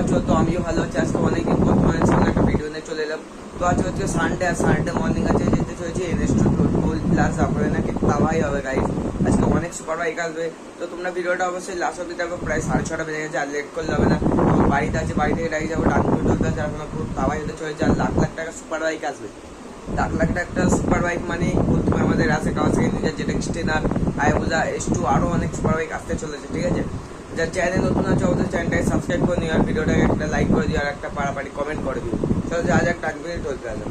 আছো? তো আমিও ভালো আছি। আজকে অনেকদিন পর তোমাদের সঙ্গে একটা ভিডিও নিয়ে চলে এলাম। তো আজকে হচ্ছে সানডে, আর সানডে মর্নিং আছে, যেতে চলেছি এনএস2 টোল প্লাজা। আপনাদের নাকি তাওয়াই হবে গাইজ, আজকে অনেক সুপার বাইক আসবে। তো তোমরা ভিডিওটা অবশ্যই লাস্ট অব্দি দেখো। প্রায় 6:30 বেজে গেছে, আর লেট করলে হবে না। আমার বাড়িতে আছে, বাড়ি থেকে ডাইরেক্ট যাবো ডানকুনি টোল প্লাজা। এখন পুরো তাওয়াই হতে চলেছে, আর লাখ লাখ টাকা সুপার বাইক আসবে। লাখ লাখ টাকা সুপার বাইক মানে বলতে আমাদের আছে কাওয়াসাকি নিনজা, জেড এক্সটেনার, হায়াবুসা S2, আরো অনেক সুপার বাইক আসতে চলেছে, ঠিক আছে? যার চ্যানেল নতুন আছে অবশ্যই চ্যানেলটাকে সাবস্ক্রাইব করে নিও, আর ভিডিওটাকে একটা লাইক করে দিও, আর একটা পাড়াপাড়ি কমেন্ট করে দিও। চলো যা যাক ডানকুনি টোল প্লাজা।